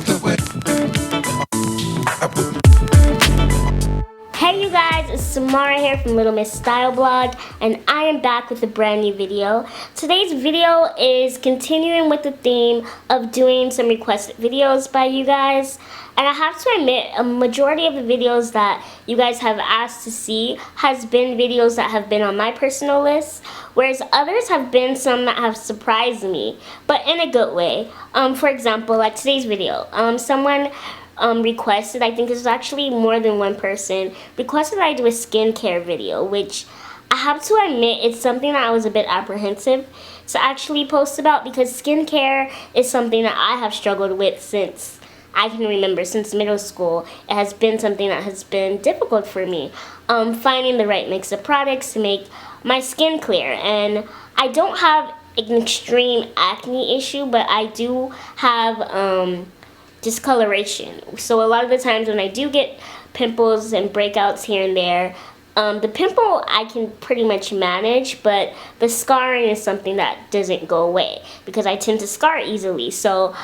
Hey you guys, it's Tamara here from LilMissStyle blog, and I am back with a brand new video. Today's video is continuing with the theme of doing some requested videos by you guys. And I have to admit, a majority of the videos that you guys have asked to see has been videos that have been on my personal list, whereas others have been some that have surprised me, but in a good way. For example, like today's video, someone requested, I think this is actually more than one person, requested I do a skincare video, which I have to admit it's something that I was a bit apprehensive to actually post about, because skincare is something that I have struggled with since I can remember, since middle school. It has been something that has been difficult for me, finding the right mix of products to make my skin clear. And I don't have an extreme acne issue, but I do have discoloration. So a lot of the times when I do get pimples and breakouts here and there, the pimple I can pretty much manage, but the scarring is something that doesn't go away because I tend to scar easily. So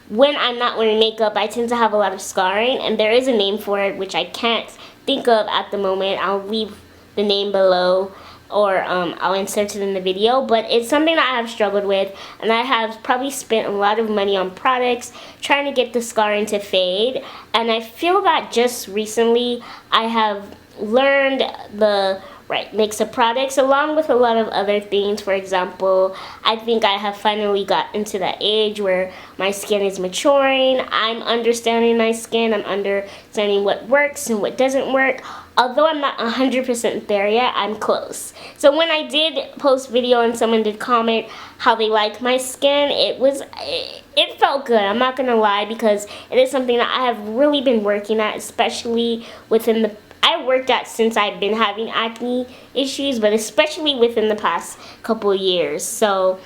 when I'm not wearing makeup, I tend to have a lot of scarring, and there is a name for it which I can't think of at the moment. I'll leave the name below, or I'll insert it in the video, but it's something that I have struggled with, and I have probably spent a lot of money on products trying to get the scarring to fade. And I feel that just recently I have learned the right mix of products, along with a lot of other things. For example, I think I have finally got into that age where my skin is maturing. I'm understanding my skin, I'm understanding what works and what doesn't work. Although I'm not 100% there yet, I'm close. So when I did post video and someone did comment how they liked my skin, it felt good, I'm not gonna lie, because it is something that I have really been working at, especially within the I worked at since I've been having acne issues, but especially within the past couple of years. So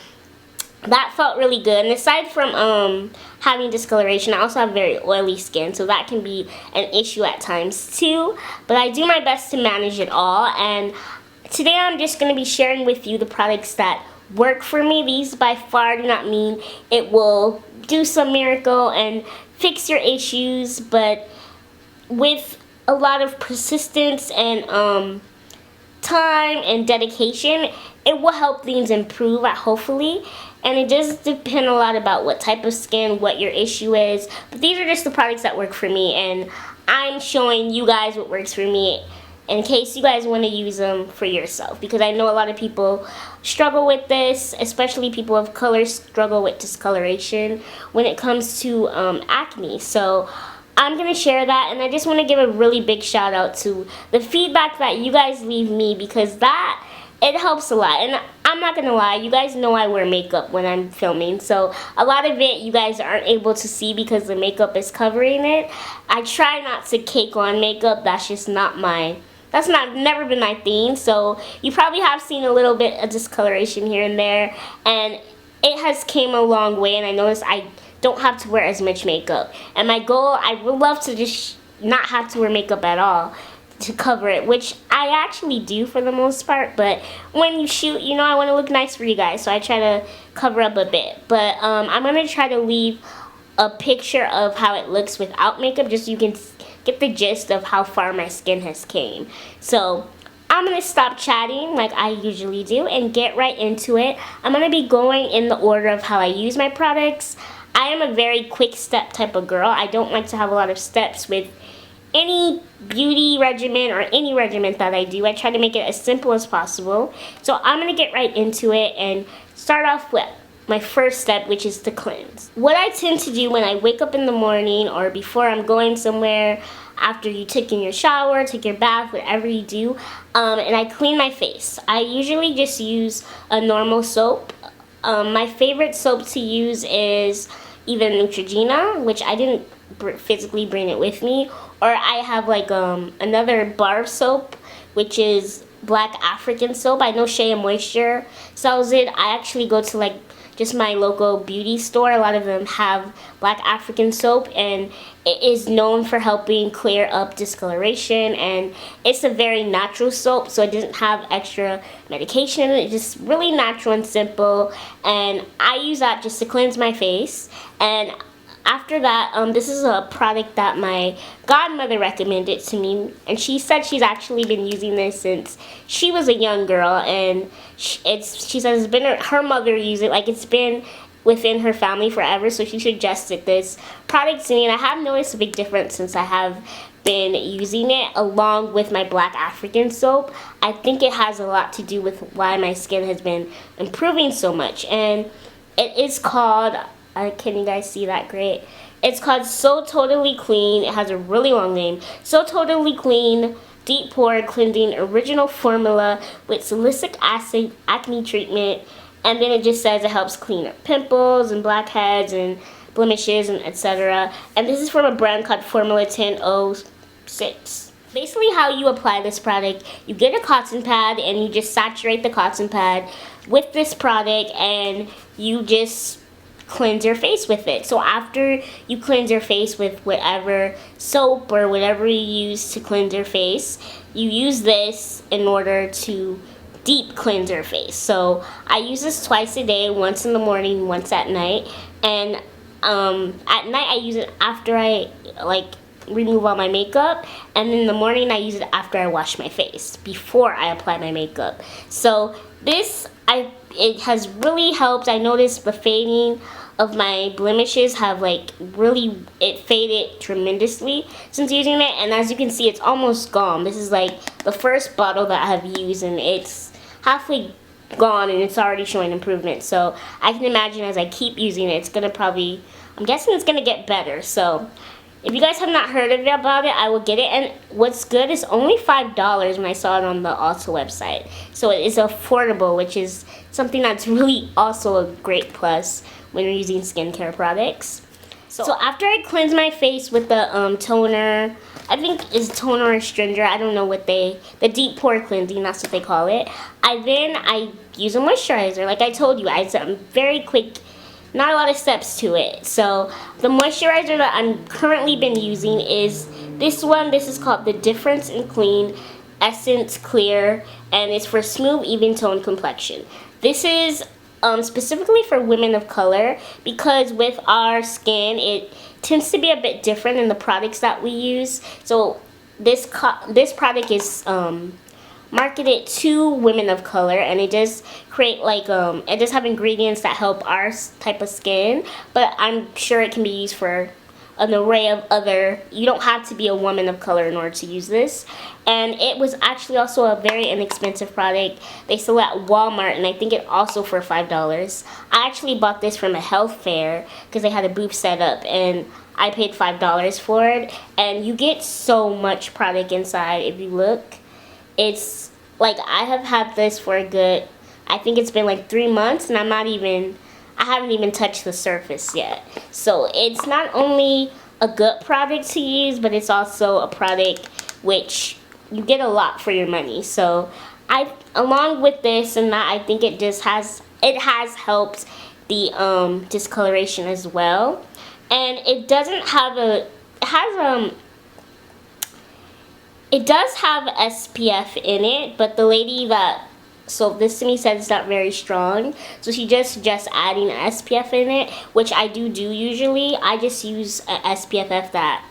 that felt really good. And aside from having discoloration, I also have very oily skin, so that can be an issue at times too. But I do my best to manage it all. And today I'm just going to be sharing with you the products that work for me. These by far do not mean it will do some miracle and fix your issues, but with a lot of persistence and time and dedication, it will help things improve, hopefully. And it does depend a lot about what type of skin, what your issue is, but these are just the products that work for me, and I'm showing you guys what works for me in case you guys want to use them for yourself, because I know a lot of people struggle with this, especially people of color struggle with discoloration when it comes to acne. So I'm going to share that, and I just want to give a really big shout out to the feedback that you guys leave me, because it helps a lot. And I'm not going to lie, you guys know I wear makeup when I'm filming, so a lot of it you guys aren't able to see because the makeup is covering it. I try not to cake on makeup, that's just not never been my thing. So you probably have seen a little bit of discoloration here and there, and it has came a long way, and I noticed I don't have to wear as much makeup. And my goal, I would love to just not have to wear makeup at all to cover it, which I actually do for the most part, but when you shoot, you know, I want to look nice for you guys, so I try to cover up a bit. But I'm going to try to leave a picture of how it looks without makeup, just so you can get the gist of how far my skin has came. So I'm going to stop chatting like I usually do and get right into it. I'm going to be going in the order of how I use my products. I am a very quick step type of girl. I don't like to have a lot of steps with any beauty regimen or any regimen that I do. I try to make it as simple as possible. So I'm going to get right into it and start off with my first step, which is to cleanse. What I tend to do when I wake up in the morning or before I'm going somewhere, after you take in your shower, take your bath, whatever you do, and I clean my face. I usually just use a normal soap. My favorite soap to use is either Neutrogena, which I didn't physically bring it with me, or I have like another bar soap, which is Black African soap. I know Shea Moisture sells it. I actually go to like just my local beauty store. A lot of them have Black African soap, and it is known for helping clear up discoloration, and it's a very natural soap, so it doesn't have extra medication. It's just really natural and simple, and I use that just to cleanse my face. And after that, this is a product that my godmother recommended to me, and she said she's actually been using this since she was a young girl, and she says it's been her mother used it, like it's been within her family forever, so she suggested this product to me, and I have noticed a big difference since I have been using it along with my black African soap. I think it has a lot to do with why my skin has been improving so much, and it is called, can you guys see that great? It's called So Totally Clean. It has a really long name. So Totally Clean Deep Pore Cleansing Original Formula with Salicylic Acid Acne Treatment. And then it just says it helps clean up pimples and blackheads and blemishes and etc. And this is from a brand called Formula 1006. Basically how you apply this product, you get a cotton pad and you just saturate the cotton pad with this product and you just cleanse your face with it. So after you cleanse your face with whatever soap or whatever you use to cleanse your face, you use this in order to deep cleanse your face. So I use this twice a day, once in the morning, once at night, and at night I use it after I remove all my makeup, and in the morning I use it after I wash my face, before I apply my makeup. So this, it has really helped. I noticed the fading of my blemishes have it faded tremendously since using it, and as you can see, it's almost gone. This is like the first bottle that I have used, and it's halfway gone, and it's already showing improvement. So I can imagine as I keep using it, it's gonna probably, I'm guessing it's gonna get better. So if you guys have not heard about it, I will get it. And what's good is only $5 when I saw it on the Ulta website. So it is affordable, which is something that's really also a great plus when you're using skincare products. So after I cleanse my face with the toner, I think it's toner or stringer, I don't know what the deep pore cleansing, that's what they call it. I use a moisturizer. Like I told you, it's very quick, not a lot of steps to it. So the moisturizer that I'm currently been using is this one. This is called the Difference in Clean Essence Clear, and it's for smooth, even tone complexion. This is specifically for women of color, because with our skin it tends to be a bit different in the products that we use. So this product is marketed to women of color, and it does create it does have ingredients that help our type of skin, but I'm sure it can be used for an array of other, you don't have to be a woman of color in order to use this. And it was actually also a very inexpensive product. They sell it at Walmart, and I think it also for $5. I actually bought this from a health fair because they had a booth set up, and I paid $5 for it, and you get so much product inside. If you look, it's like, I have had this for a good, I think it's been like 3 months, and I haven't even touched the surface yet. So it's not only a good product to use, but it's also a product which you get a lot for your money. So along with this and that, I think it has helped the discoloration as well. And it doesn't have it does have SPF in it, but the lady that sold this to me said it's not very strong, so she just suggests adding SPF in it, which I do usually. I just use a SPF that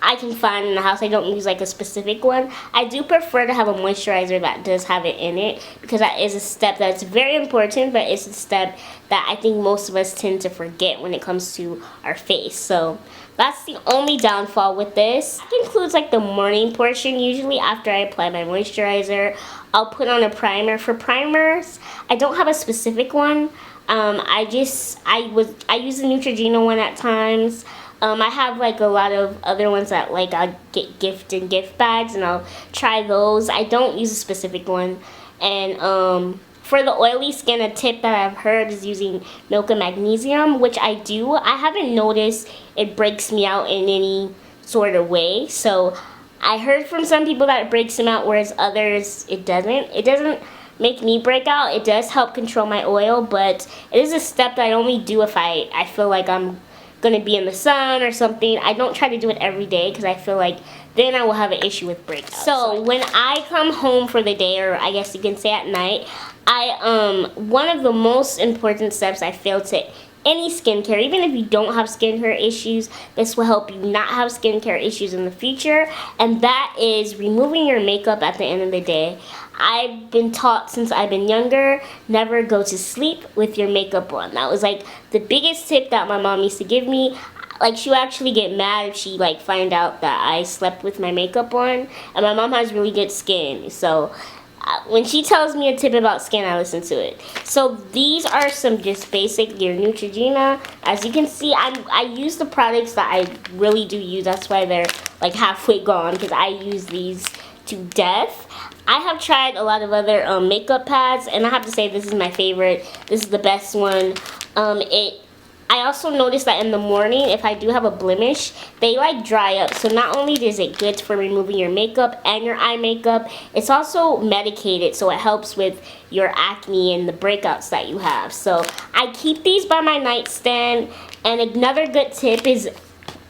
I can find in the house. I don't use like a specific one. I do prefer to have a moisturizer that does have it in it, because that is a step that's very important, but it's a step that I think most of us tend to forget when it comes to our face. So that's the only downfall with this. It includes like the morning portion. Usually after I apply my moisturizer, I'll put on a primer. For primers, I don't have a specific one. I use the Neutrogena one at times. I have like a lot of other ones that like I get gift bags, and I'll try those. I don't use a specific one. And for the oily skin, a tip that I've heard is using milk and magnesium, which I do. I haven't noticed it breaks me out in any sort of way. So I heard from some people that it breaks them out, whereas others it doesn't. It doesn't make me break out. It does help control my oil, but it is a step that I only do if I feel like I'm going to be in the sun or something. I don't try to do it every day, because I feel like then I will have an issue with breakouts. So when I come home for the day, or I guess you can say at night, one of the most important steps I feel to any skincare. Even if you don't have skincare issues, this will help you not have skincare issues in the future, and that is removing your makeup at the end of the day. I've been taught since I've been younger, never go to sleep with your makeup on. That was like the biggest tip that my mom used to give me. Like, she would actually get mad if she like find out that I slept with my makeup on, and my mom has really good skin, so when she tells me a tip about skin, I listen to it. So these are some just basic your Neutrogena. As you can see, I use the products that I really do use. That's why they're like halfway gone, because I use these to death. I have tried a lot of other makeup pads, and I have to say this is my favorite. This is the best one. I also noticed that in the morning, if I do have a blemish, they like dry up. So not only is it good for removing your makeup and your eye makeup, it's also medicated, so it helps with your acne and the breakouts that you have. So I keep these by my nightstand. And another good tip is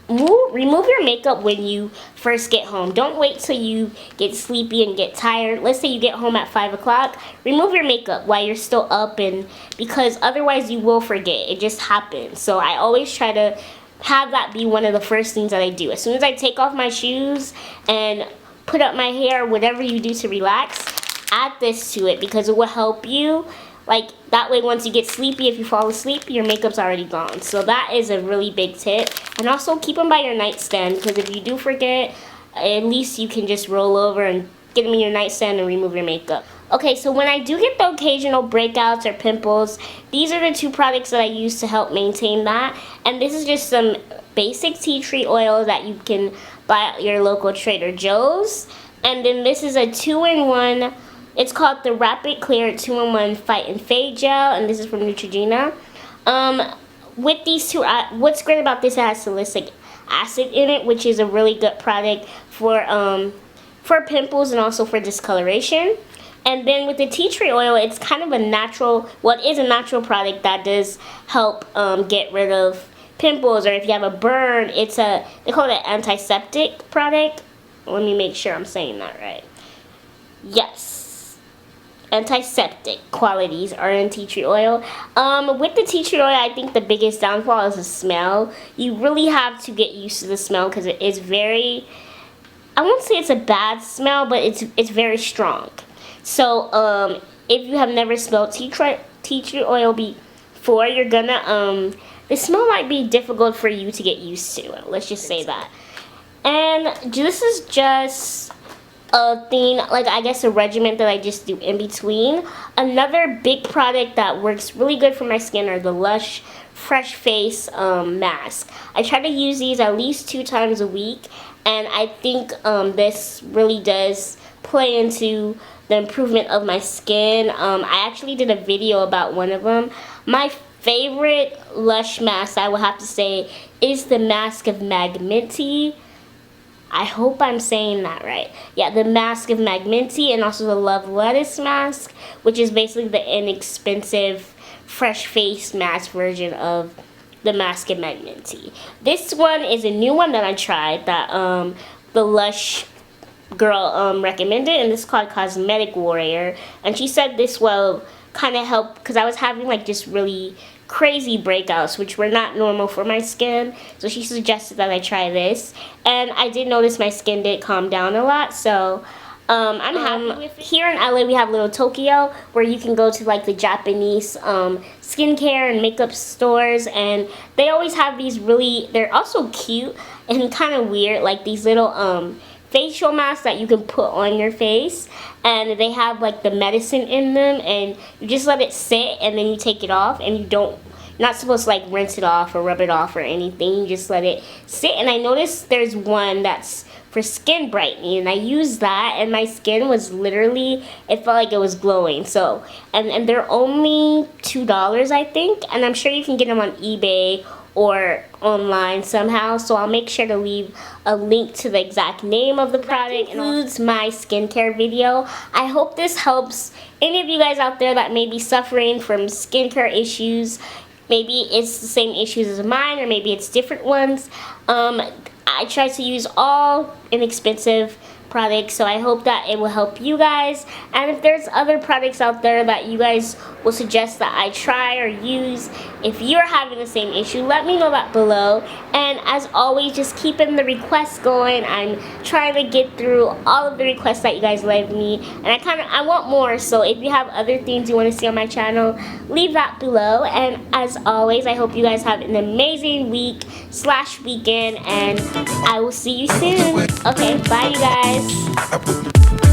remove your makeup when you first get home. Don't wait till you get sleepy and get tired. Let's say you get home at 5 o'clock. Remove your makeup while you're still up, and because otherwise you will forget. It just happens. So I always try to have that be one of the first things that I do. As soon as I take off my shoes and put up my hair, whatever you do to relax, add this to it, because it will help you. Like, that way once you get sleepy, if you fall asleep, your makeup's already gone. So that is a really big tip. And also keep them by your nightstand, because if you do forget, at least you can just roll over and get them in your nightstand and remove your makeup. Okay, so when I do get the occasional breakouts or pimples, these are the two products that I use to help maintain that. And this is just some basic tea tree oil that you can buy at your local Trader Joe's. And then this is a 2-in-1. It's called the Rapid Clear 2-in-1 Fight and Fade Gel, and this is from Neutrogena. With these two, what's great about this, it has salicylic acid in it, which is a really good product for pimples and also for discoloration. And then with the tea tree oil, it's kind of a natural, well, it is a natural product that does help get rid of pimples, or if you have a burn, they call it an antiseptic product. Let me make sure I'm saying that right. Yes. Antiseptic qualities are in tea tree oil. With the tea tree oil, I think the biggest downfall is the smell. You really have to get used to the smell, because it is very, I won't say it's a bad smell, but it's very strong. So if you have never smelled tea tree oil before, you're gonna the smell might be difficult for you to get used to. Let's just say that. And this is just a thing, like I guess a regimen that I just do in between. Another big product that works really good for my skin are the Lush Fresh Face mask. I try to use these at least 2 times a week, and I think this really does play into the improvement of my skin. I actually did a video about one of them. My favorite Lush mask, I would have to say, is the Mask of Magminty. I hope I'm saying that right. Yeah, the Mask of Magminty, and also the Love Lettuce mask, which is basically the inexpensive fresh face mask version of the Mask of Magminty. This one is a new one that I tried that the Lush girl recommended, and this is called Cosmetic Warrior. And she said this will kind of help, because I was having like just really crazy breakouts, which were not normal for my skin. So she suggested that I try this, and I did notice my skin did calm down a lot. So I'm happy with it. Here in LA, we have Little Tokyo, where you can go to like the Japanese skincare and makeup stores, and they always have these they're also cute and kind of weird, like these little facial masks that you can put on your face, and they have like the medicine in them, and you just let it sit, and then you take it off, and you're not supposed to like rinse it off or rub it off or anything. You just let it sit. And I noticed there's one that's for skin brightening, and I used that, and my skin was literally, it felt like it was glowing. So and they're only $2, I think, and I'm sure you can get them on eBay or online somehow, so I'll make sure to leave a link to the exact name of the product. That includes my skincare video. I hope this helps any of you guys out there that may be suffering from skincare issues. Maybe it's the same issues as mine, or maybe it's different ones. I try to use all inexpensive products, so I hope that it will help you guys. And if there's other products out there that you guys will suggest that I try or use, if you're having the same issue, let me know that below. And as always, just keeping the requests going. I'm trying to get through all of the requests that you guys left me, and I want more. So if you have other things you want to see on my channel, leave that below. And as always, I hope you guys have an amazing week/weekend, and I will see you soon. Okay, bye you guys.